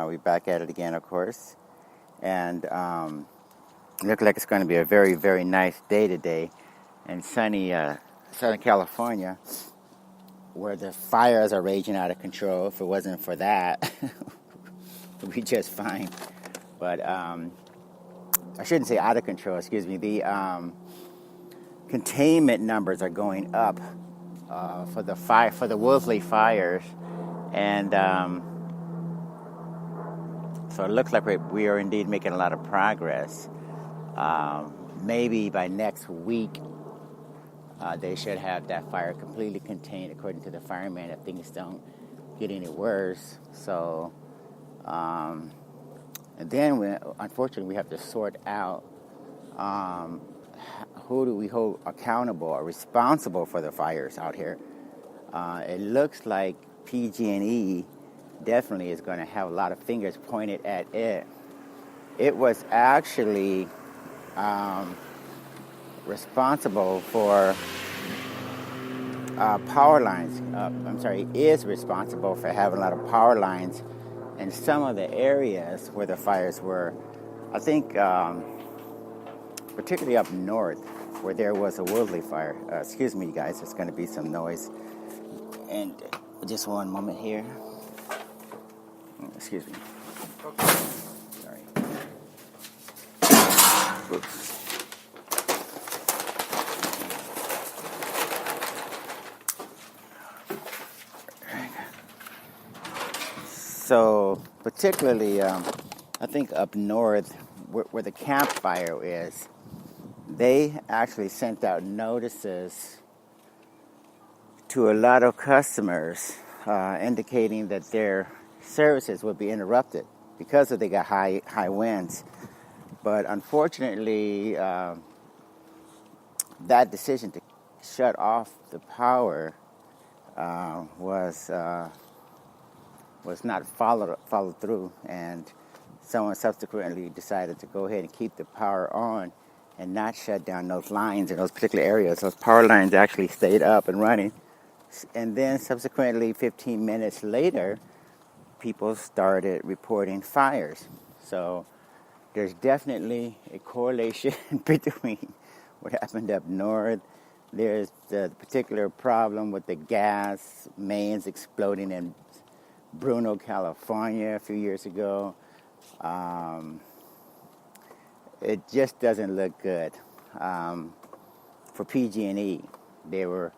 We're back at it again, of course. And it looks like it's going to be a very, very nice day today in sunny Southern California, where the fires are raging out of control. If it wasn't for that, we'd be just fine. But I shouldn't say out of control, excuse me. The containment numbers are going up for the wildfires, and so it looks like we are indeed making a lot of progress. Maybe by next week, they should have that fire completely contained, according to the fireman, if things don't get any worse. So, and then, unfortunately, we have to sort out who do we hold accountable or responsible for the fires out here. It looks like PG&E definitely is going to have a lot of fingers pointed at it. It was actually responsible for power lines. Is responsible for having a lot of power lines in some of the areas where the fires were. I think particularly up north where there was a wildfire. Excuse me, guys, there's going to be some noise. And just one moment here. Excuse me. Sorry. Oops. So, particularly, I think up north, where the campfire is, they actually sent out notices to a lot of customers indicating that their services would be interrupted because they got high winds. But unfortunately, that decision to shut off the power was not followed through, and someone subsequently decided to go ahead and keep the power on and not shut down those lines in those particular areas. Those power lines actually stayed up and running. And then subsequently, 15 minutes later, people started reporting fires. So there's definitely a correlation between what happened up north. There's the particular problem with the gas mains exploding in Bruno, California a few years ago. It just doesn't look good for PG&E. The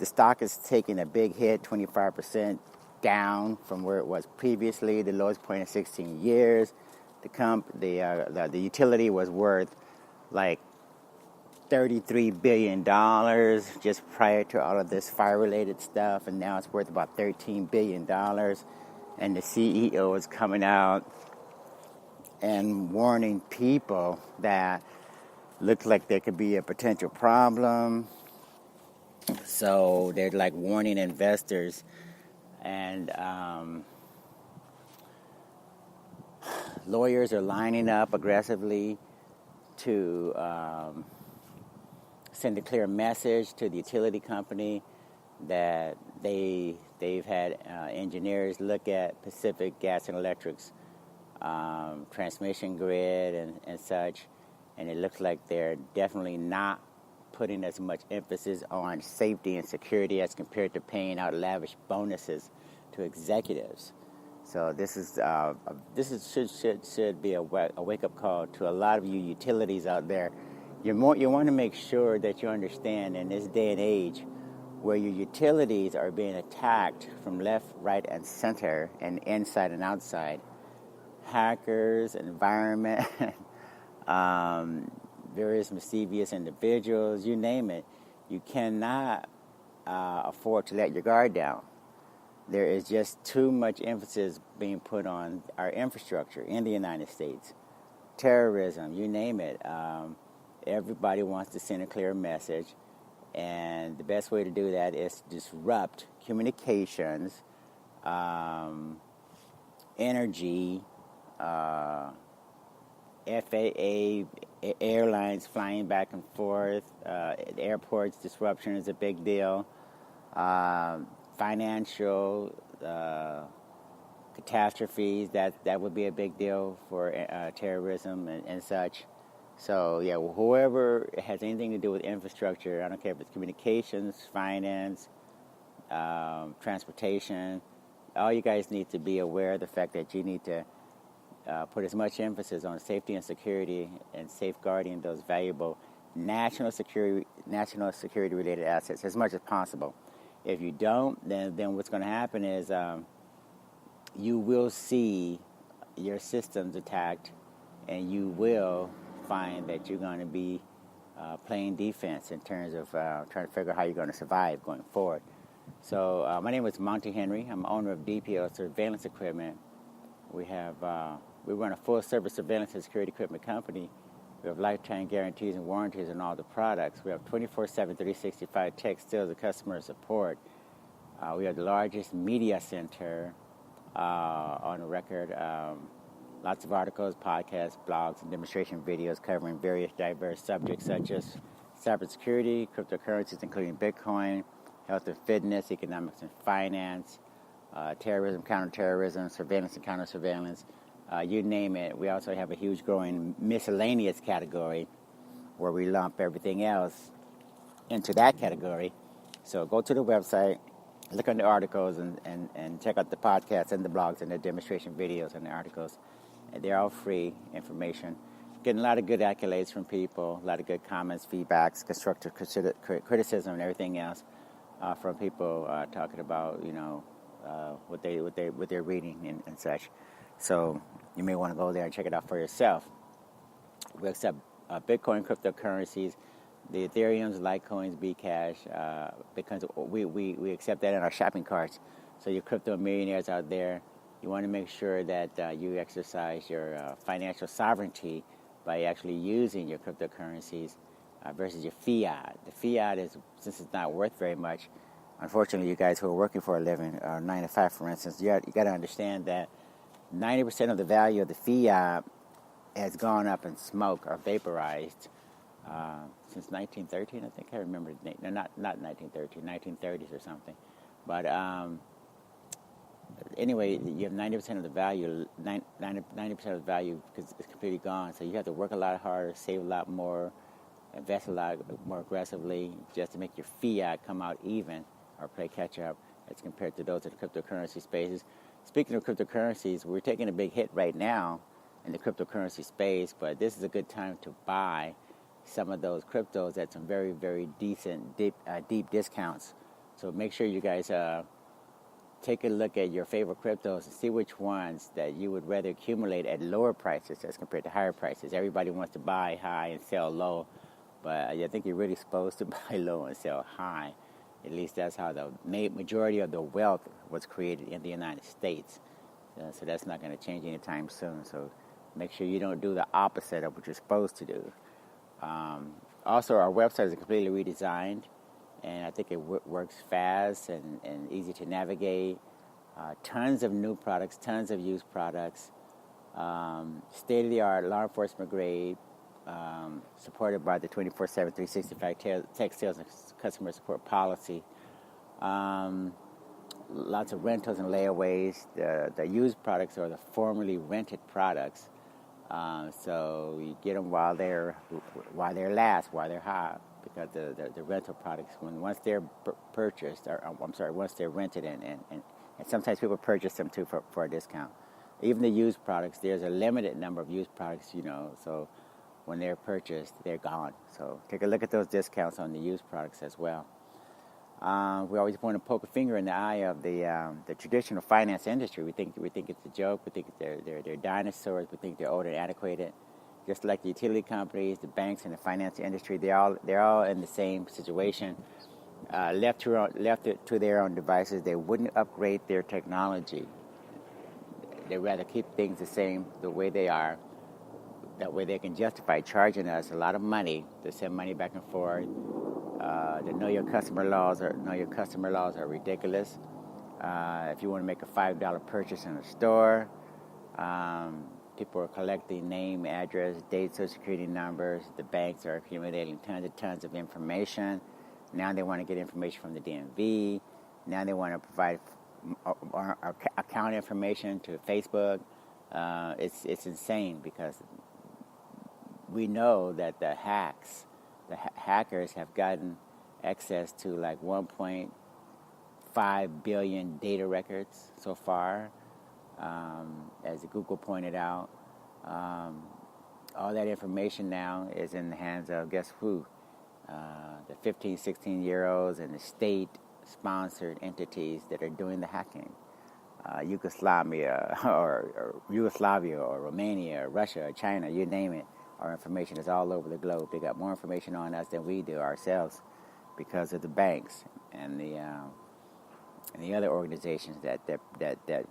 stock is taking a big hit, 25% down from where it was previously, the lowest point in 16 years. The utility was worth like $33 billion just prior to all of this fire-related stuff, and now it's worth about $13 billion. And the CEO is coming out and warning people that looks like there could be a potential problem. So they're like warning investors, and lawyers are lining up aggressively to send a clear message to the utility company that they've had engineers look at Pacific Gas and Electric's transmission grid and such, and it looks like they're definitely not putting as much emphasis on safety and security as compared to paying out lavish bonuses to executives. So this should be a wake-up call to a lot of you utilities out there. You want to make sure that you understand in this day and age where your utilities are being attacked from left, right, and center, and inside and outside. Hackers, environment, various mischievous individuals, you name it. You cannot afford to let your guard down. There is just too much emphasis being put on our infrastructure in the United States. Terrorism, you name it. Everybody wants to send a clear message, and the best way to do that is to disrupt communications, energy, FAA, airlines flying back and forth, airports disruption is a big deal, financial, catastrophes, that would be a big deal for terrorism and such. So yeah, whoever has anything to do with infrastructure, I don't care if it's communications, finance, transportation, all you guys need to be aware of the fact that you need to put as much emphasis on safety and security and safeguarding those valuable national security related assets as much as possible. If you don't, then what's going to happen is you will see your systems attacked, and you will find that you're going to be playing defense in terms of trying to figure out how you're going to survive going forward. So my name is Monty Henry. I'm owner of DPO Surveillance Equipment. We run a full-service surveillance and security equipment company. We have lifetime guarantees and warranties on all the products. We have 24/7, 365 tech sales and customer support. We are the largest media center on the record. Lots of articles, podcasts, blogs, and demonstration videos covering various diverse subjects such as cybersecurity, cryptocurrencies including Bitcoin, health and fitness, economics and finance, terrorism, counterterrorism, surveillance and counter-surveillance, you name it. We also have a huge growing miscellaneous category where we lump everything else into that category. So go to the website, look on the articles, and check out the podcasts and the blogs and the demonstration videos and the articles. And they're all free information. Getting a lot of good accolades from people, a lot of good comments, feedbacks, constructive criticism, and everything else from people talking about, what they're reading and such. So you may want to go there and check it out for yourself. We accept Bitcoin cryptocurrencies, the Ethereums, Litecoins, Bcash, because we accept that in our shopping carts. So you crypto millionaires out there, you want to make sure that you exercise your financial sovereignty by actually using your cryptocurrencies versus your fiat. The fiat is, since it's not worth very much, unfortunately, you guys who are working for a living, 9 to 5, for instance, you got to understand that 90% of the value of the fiat has gone up in smoke or vaporized since 1913, I think. I remember the name. No, not 1913, 1930s or something. But anyway, you have 90% of the value, 90% of the value because it's completely gone. So you have to work a lot harder, save a lot more, invest a lot more aggressively just to make your fiat come out even or play catch up as compared to those in the cryptocurrency spaces. Speaking of cryptocurrencies, we're taking a big hit right now in the cryptocurrency space, but this is a good time to buy some of those cryptos at some very, very decent, deep discounts. So make sure you guys take a look at your favorite cryptos and see which ones that you would rather accumulate at lower prices as compared to higher prices. Everybody wants to buy high and sell low, but I think you're really supposed to buy low and sell high. At least that's how the majority of the wealth was created in the United States. So that's not going to change anytime soon. So make sure you don't do the opposite of what you're supposed to do. Also, our website is completely redesigned, and I think it works fast and easy to navigate. Tons of new products, tons of used products, state-of-the-art, law enforcement grade, supported by the 24/7, 365 tech sales and customer support policy. Lots of rentals and layaways. The used products are the formerly rented products. So you get them while they're hot, because the rental products, once they're purchased, once they're rented, and sometimes people purchase them too for a discount. Even the used products, there's a limited number of used products, so when they're purchased, they're gone. So take a look at those discounts on the used products as well. We always want to poke a finger in the eye of the traditional finance industry. We think it's a joke. We think they're dinosaurs. We think they're old and antiquated. Just like the utility companies, the banks, and the finance industry, they're all in the same situation. Left to their own devices, they wouldn't upgrade their technology. They'd rather keep things the same, the way they are. That way they can justify charging us a lot of money to send money back and forth. The know your customer laws are ridiculous. If you want to make a $5 purchase in a store, people are collecting name, address, date, social security numbers. The banks are accumulating tons of information. Now they want to get information from the DMV. Now they want to provide our account information to Facebook. It's insane because we know that the hackers have gotten access to like 1.5 billion data records so far, as Google pointed out. All that information now is in the hands of, guess who? The 15, 16-year-olds and the state-sponsored entities that are doing the hacking. Yugoslavia or Romania or Russia or China, you name it. Our information is all over the globe. They got more information on us than we do ourselves because of the banks and the other organizations that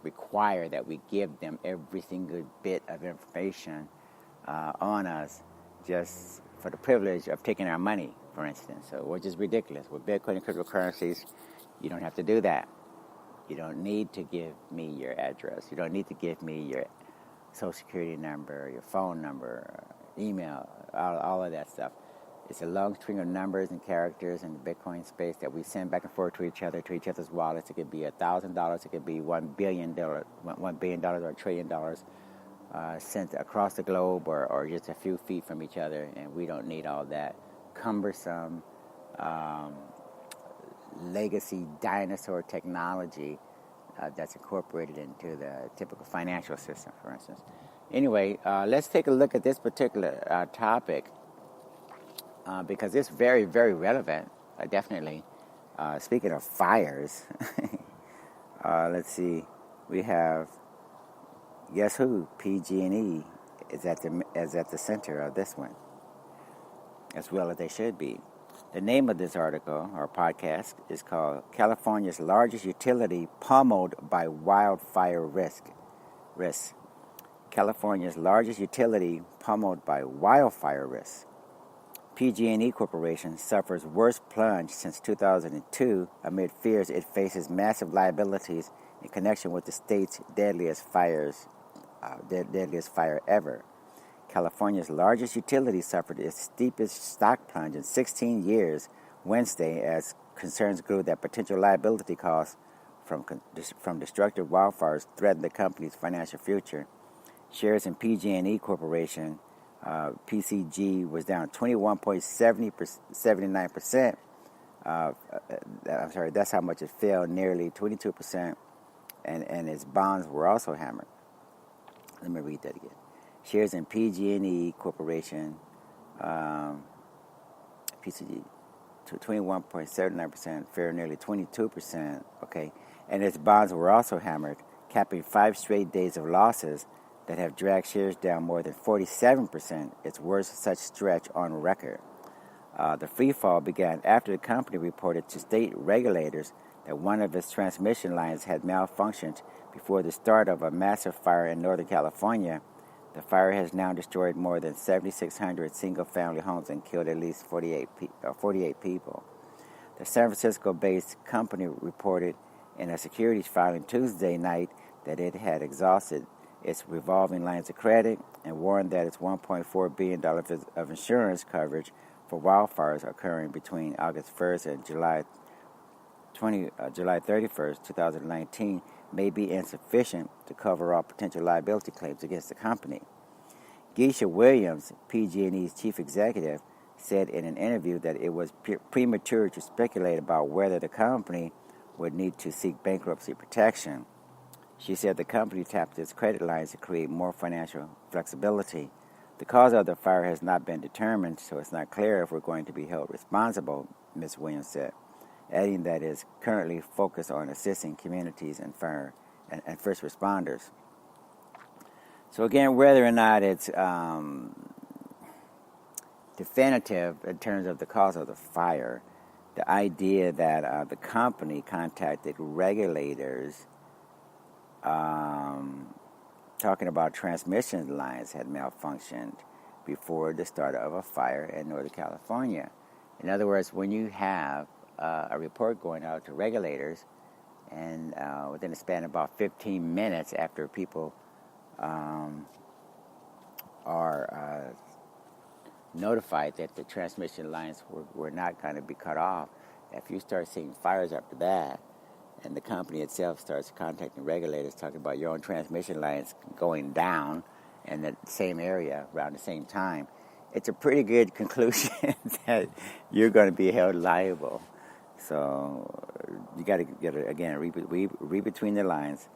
require that we give them every single bit of information on us just for the privilege of taking our money, for instance. So, which is ridiculous. With Bitcoin and cryptocurrencies, you don't have to do that. You don't need to give me your address. You don't need to give me your social security number, your phone number, email, all of that stuff. It's a long string of numbers and characters in the Bitcoin space that we send back and forth to each other's wallets. It could be $1,000. It could be $1 billion or $1 trillion sent across the globe or just a few feet from each other. And we don't need all that cumbersome legacy dinosaur technology that's incorporated into the typical financial system, for instance. Anyway, let's take a look at this particular topic because it's very, very relevant, definitely. Speaking of fires, let's see. We have, guess who? PG&E is at the center of this one, as well as they should be. The name of this article or podcast is called California's Largest Utility Pummeled by Wildfire Risk. California's largest utility pummeled by wildfire risk. PG&E Corporation suffers worst plunge since 2002 amid fears it faces massive liabilities in connection with the state's deadliest fire ever. California's largest utility suffered its steepest stock plunge in 16 years Wednesday as concerns grew that potential liability costs from destructive wildfires threatened the company's financial future. Shares in PG&E Corporation, PCG, was down 21.79%. I'm sorry, that's how much it fell, nearly 22%, and its bonds were also hammered. Let me read that again. Shares in PG&E Corporation, PCG, to 21.79%, fell nearly 22%, okay, and its bonds were also hammered, capping 5 straight days of losses that have dragged shares down more than 47%, its worst such stretch on record. The free fall began after the company reported to state regulators that one of its transmission lines had malfunctioned before the start of a massive fire in Northern California. The fire has now destroyed more than 7,600 single-family homes and killed at least 48 people. The San Francisco-based company reported in a securities filing Tuesday night that it had exhausted its revolving lines of credit and warned that its $1.4 billion of insurance coverage for wildfires occurring between August 1st and July 31st, 2019 may be insufficient to cover all potential liability claims against the company. Geisha Williams, PG&E's chief executive, said in an interview that it was premature to speculate about whether the company would need to seek bankruptcy protection. She said the company tapped its credit lines to create more financial flexibility. The cause of the fire has not been determined, so it's not clear if we're going to be held responsible, Ms. Williams said, adding that it is currently focused on assisting communities and fire and first responders. So again, whether or not it's definitive in terms of the cause of the fire, the idea that the company contacted regulators talking about transmission lines had malfunctioned before the start of a fire in Northern California. In other words, when you have a report going out to regulators and within a span of about 15 minutes after people are notified that the transmission lines were not going to be cut off, if you start seeing fires after that, And the company itself starts contacting regulators, talking about your own transmission lines going down in the same area around the same time. It's a pretty good conclusion that you're going to be held liable. So you got to, again, read between the lines.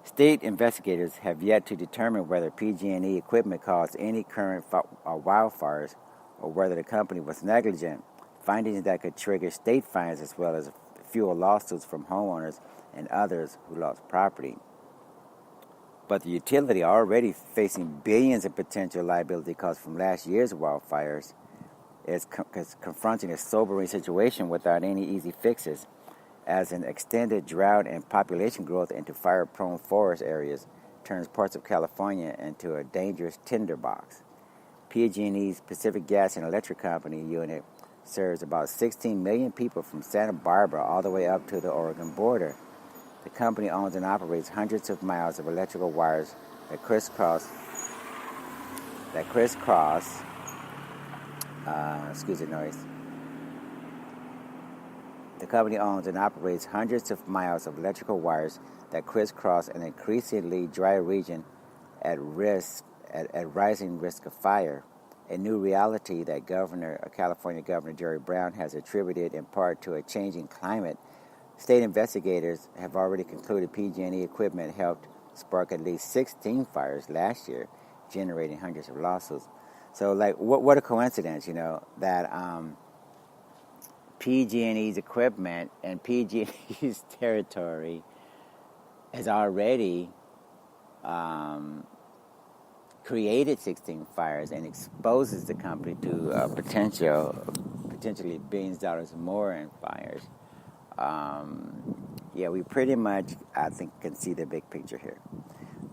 State investigators have yet to determine whether PG&E equipment caused any current wildfires or whether the company was negligent, findings that could trigger state fines as well as fuel lawsuits from homeowners and others who lost property. But the utility, already facing billions in potential liability costs from last year's wildfires, is confronting a sobering situation without any easy fixes, as an extended drought and population growth into fire-prone forest areas turns parts of California into a dangerous tinderbox. PG&E's Pacific Gas and Electric Company unit serves about 16 million people from Santa Barbara all the way up to the Oregon border. The company owns and operates hundreds of miles of electrical wires that crisscross excuse the noise. The company owns and operates hundreds of miles of electrical wires that crisscross an increasingly dry region at rising risk of fire, a new reality that California Governor Jerry Brown has attributed in part to a changing climate. State investigators have already concluded PG&E equipment helped spark at least 16 fires last year, generating hundreds of lawsuits. So, like, what a coincidence, that PG&E's equipment and PG&E's territory has already created 16 fires and exposes the company to potentially billions of dollars more in fires. We pretty much, I think, can see the big picture here.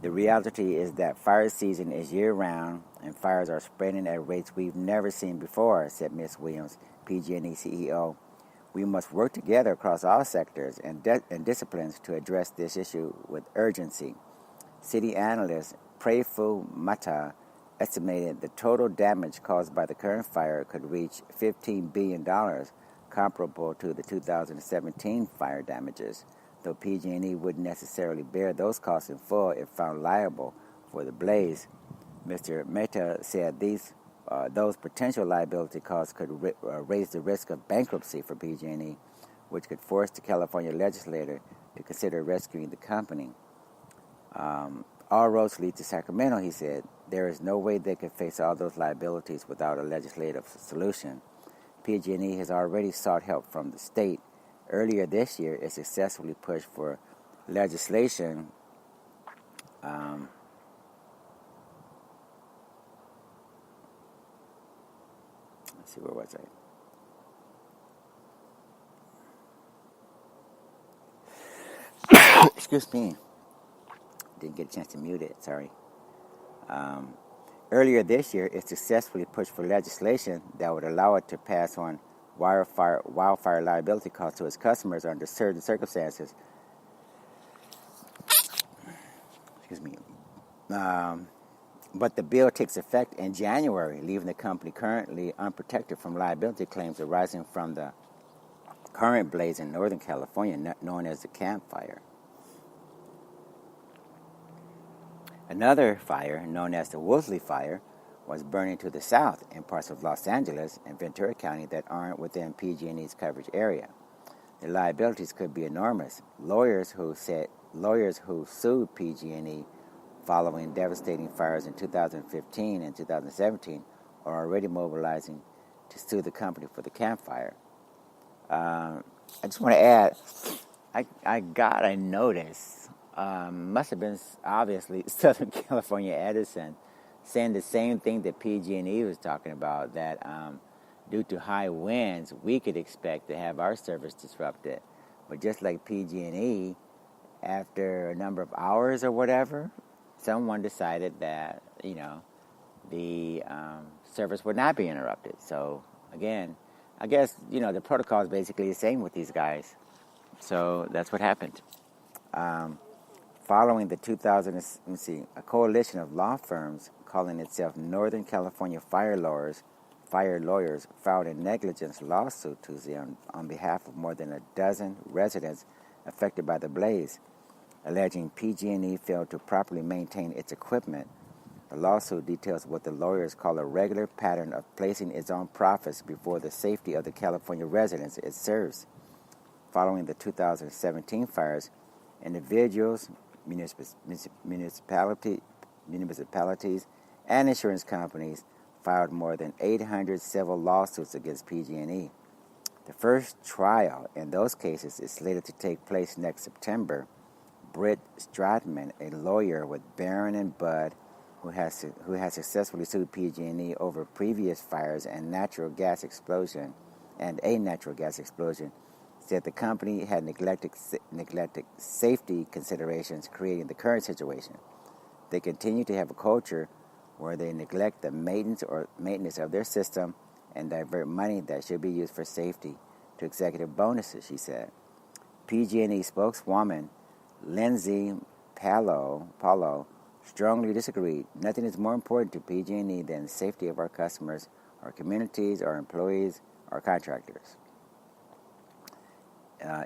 The reality is that fire season is year-round and fires are spreading at rates we've never seen before, said Ms. Williams, PG&E CEO. We must work together across all sectors and disciplines to address this issue with urgency. City analyst Prefu Mata estimated the total damage caused by the current fire could reach $15 billion, comparable to the 2017 fire damages, though PG&E wouldn't necessarily bear those costs in full if found liable for the blaze. Mr. Mehta said those potential liability costs could raise the risk of bankruptcy for PG&E, which could force the California legislature to consider rescuing the company. All roads lead to Sacramento, he said. There is no way they could face all those liabilities without a legislative solution. PG&E has already sought help from the state. Earlier this year, it successfully pushed for legislation let's see, where was I? Excuse me. Didn't get a chance to mute it, sorry. Earlier this year, it successfully pushed for legislation that would allow it to pass on wildfire liability costs to its customers under certain circumstances. Excuse me. But the bill takes effect in January, leaving the company currently unprotected from liability claims arising from the current blaze in Northern California, known as the Camp Fire. Another fire, known as the Woolsey Fire, was burning to the south in parts of Los Angeles and Ventura County that aren't within PG&E's coverage area. The liabilities could be enormous. Lawyers who sued PG&E following devastating fires in 2015 and 2017 are already mobilizing to sue the company for the Camp Fire. I just want to add, I got a notice. Must have been, obviously, Southern California Edison, saying the same thing that PG&E was talking about, that due to high winds, we could expect to have our service disrupted. But just like PG&E, after a number of hours or whatever, someone decided that, the service would not be interrupted. So, again, I guess, the protocol is basically the same with these guys. So that's what happened. Following the a coalition of law firms calling itself Northern California Fire Lawyers filed a negligence lawsuit Tuesday on behalf of more than a dozen residents affected by the blaze, alleging PG&E failed to properly maintain its equipment. The lawsuit details what the lawyers call a regular pattern of placing its own profits before the safety of the California residents it serves. Following the 2017 fires, individuals, municipalities, and insurance companies filed more than 800 civil lawsuits against PG&E. The first trial in those cases is slated to take place next September. Britt Stratman, a lawyer with Barron and Budd, who has successfully sued PG&E over previous fires and a natural gas explosion, said the company had neglected safety considerations, creating the current situation. They continue to have a culture where they neglect the maintenance of their system and divert money that should be used for safety to executive bonuses, she said. PG&E spokeswoman Lindsay Paulo strongly disagreed. Nothing is more important to PG&E than the safety of our customers, our communities, our employees, our contractors.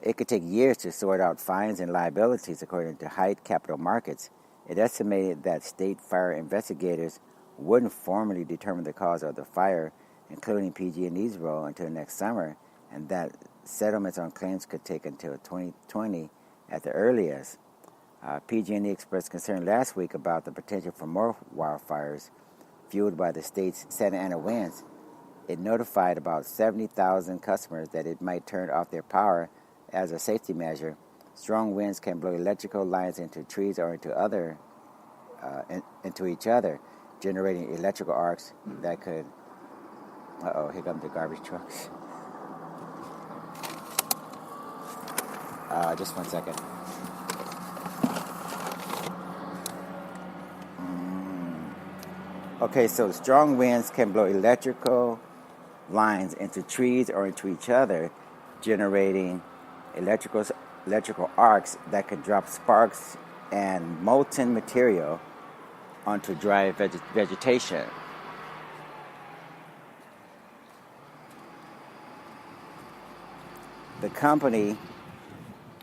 It could take years to sort out fines and liabilities, according to Haidt Capital Markets. It estimated that state fire investigators wouldn't formally determine the cause of the fire, including PG&E's role, until next summer, and that settlements on claims could take until 2020 at the earliest. PG&E expressed concern last week about the potential for more wildfires fueled by the state's Santa Ana winds. It notified about 70,000 customers that it might turn off their power as a safety measure. Strong winds can blow electrical lines into trees or into each other, generating electrical arcs that could... here come the garbage trucks. Just 1 second. Okay, so strong winds can blow electrical lines into trees or into each other, generating electrical arcs that could drop sparks and molten material onto dry vegetation. The company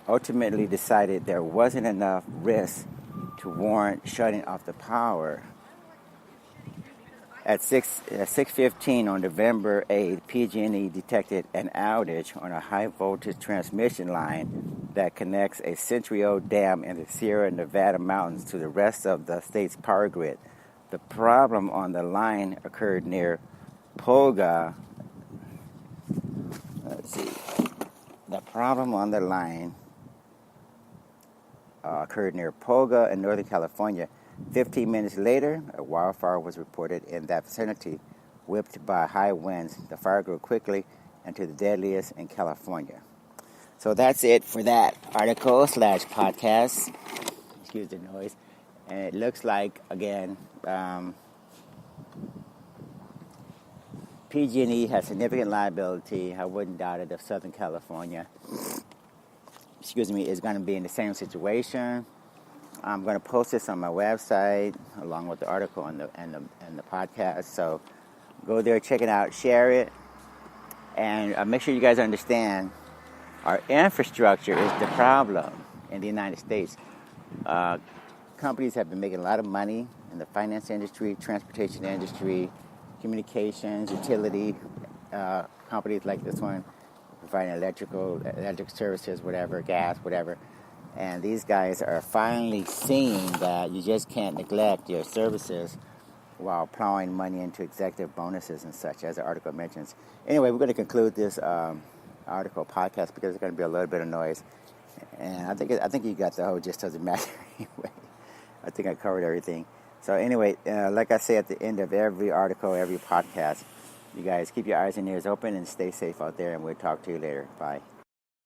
ultimately decided there wasn't enough risk to warrant shutting off the power. At 6:15 on November 8th, PG&E detected an outage on a high-voltage transmission line that connects a century-old dam in the Sierra Nevada mountains to the rest of the state's power grid. The problem on the line occurred near Polga. The problem on the line occurred near Polga in Northern California. 15 minutes later, a wildfire was reported in that vicinity. Whipped by high winds, the fire grew quickly into the deadliest in California. So that's it for that article / podcast. Excuse the noise. And it looks like, again, PG&E has significant liability. I wouldn't doubt it if Southern California, is going to be in the same situation. I'm going to post this on my website along with the article and the podcast. So go there, check it out, share it, and make sure you guys understand our infrastructure is the problem in the United States. Companies have been making a lot of money in the finance industry, transportation industry, communications, utility companies like this one, providing electric services, whatever, gas, whatever. And these guys are finally seeing that you just can't neglect your services while plowing money into executive bonuses and such, as the article mentions. Anyway, we're going to conclude this article podcast because there's going to be a little bit of noise. And I think you got the whole gist. Doesn't matter anyway. I think I covered everything. So anyway, like I say at the end of every article, every podcast, you guys keep your eyes and ears open and stay safe out there, and we'll talk to you later. Bye.